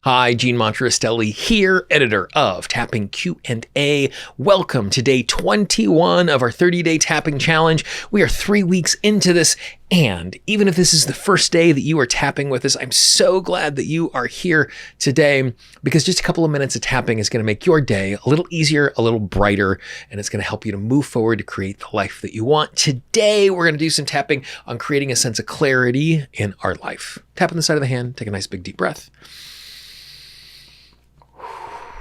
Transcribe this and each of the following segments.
Hi, Gene Monterastelli here, editor of Tapping Q&A. Welcome to day 21 of our 30-day tapping challenge. We are 3 weeks into this, and even if this is the first day that you are tapping with us, I'm so glad that you are here today, because just a couple of minutes of tapping is going to make your day a little easier, a little brighter, and it's going to help you to move forward to create the life that you want. Today, we're going to do some tapping on creating a sense of clarity in our life. Tap on the side of the hand, take a nice big deep breath.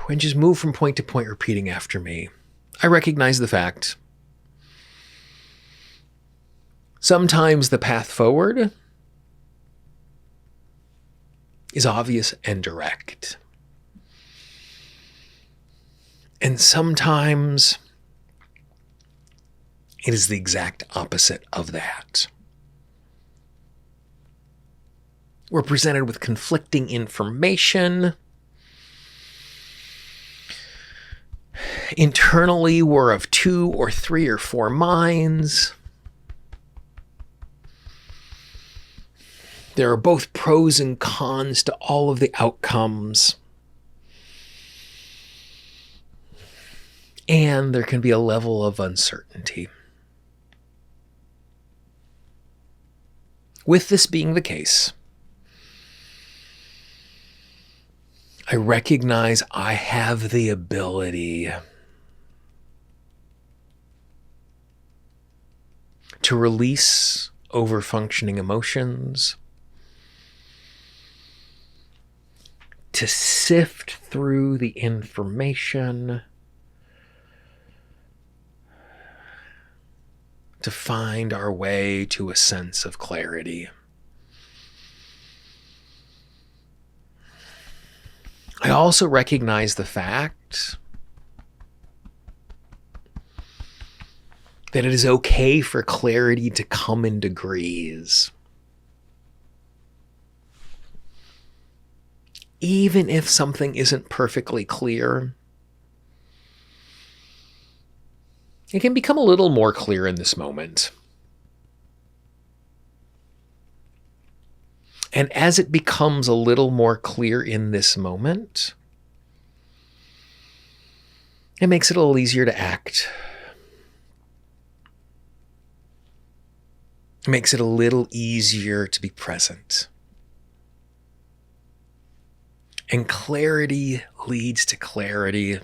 And just move from point to point, repeating after me. I recognize the fact. Sometimes the path forward is obvious and direct. And sometimes it is the exact opposite of that. We're presented with conflicting information. Internally, we're of 2 or 3 or 4 minds. There are both pros and cons to all of the outcomes. And there can be a level of uncertainty. With this being the case, I recognize I have the ability to release over-functioning emotions, to sift through the information, to find our way to a sense of clarity. I also recognize the fact that it is okay for clarity to come in degrees. Even if something isn't perfectly clear, it can become a little more clear in this moment. And as it becomes a little more clear in this moment, it makes it a little easier to act. It makes it a little easier to be present. And clarity leads to clarity.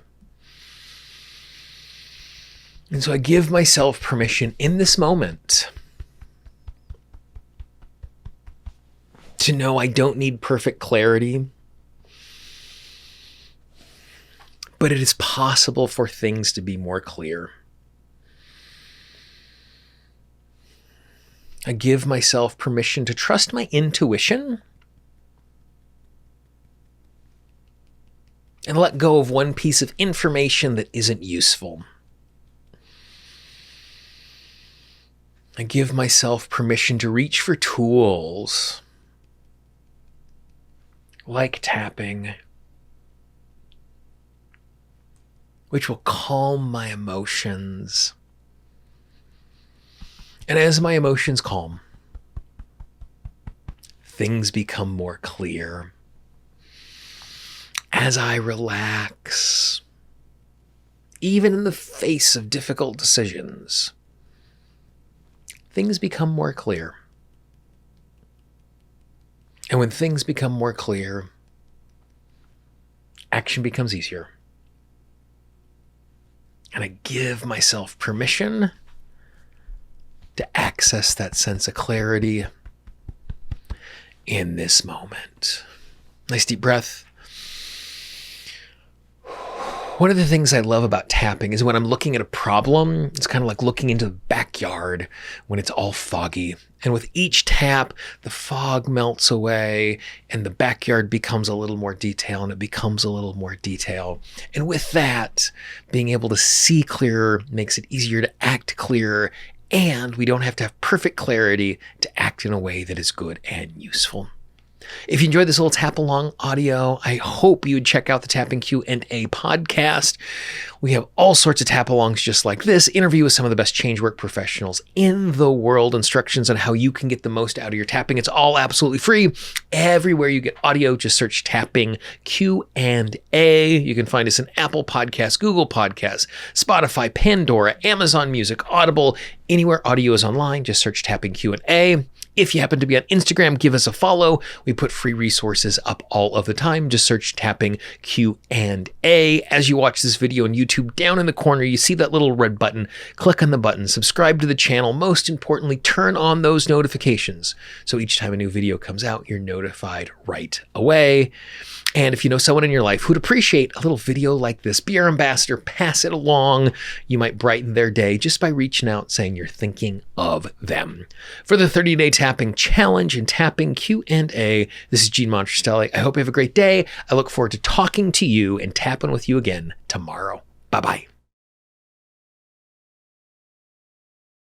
And so I give myself permission in this moment to know I don't need perfect clarity, but it is possible for things to be more clear. I give myself permission to trust my intuition and let go of one piece of information that isn't useful. I give myself permission to reach for tools like tapping, which will calm my emotions. And as my emotions calm, things become more clear. As I relax, even in the face of difficult decisions, things become more clear. And when things become more clear, action becomes easier. And I give myself permission to access that sense of clarity in this moment. Nice deep breath. One of the things I love about tapping is when I'm looking at a problem, it's kind of like looking into the backyard when it's all foggy. And with each tap, the fog melts away and the backyard becomes a little more detail, and it becomes a little more detail. And with that, being able to see clearer makes it easier to act clearer, and we don't have to have perfect clarity to act in a way that is good and useful. If you enjoyed this little tap along audio, I hope you would check out the Tapping Q&A podcast. We have all sorts of tap alongs just like this, interview with some of the best change work professionals in the world, instructions on how you can get the most out of your tapping. It's all absolutely free. Everywhere you get audio, just search Tapping Q&A. You can find us in Apple Podcasts, Google Podcasts, Spotify, Pandora, Amazon Music, Audible, anywhere audio is online, just search Tapping Q&A. If you happen to be on Instagram, give us a follow. We put free resources up all of the time. Just search Tapping Q&A. As you watch this video on YouTube, down in the corner, you see that little red button. Click on the button, subscribe to the channel. Most importantly, turn on those notifications. So each time a new video comes out, you're notified right away. And if you know someone in your life who'd appreciate a little video like this, be our ambassador, pass it along. You might brighten their day just by reaching out saying you're thinking of them. For the 30-day tapping challenge and Tapping Q&A, this is Gene Monterastelli. I hope you have a great day. I look forward to talking to you and tapping with you again tomorrow. Bye-bye.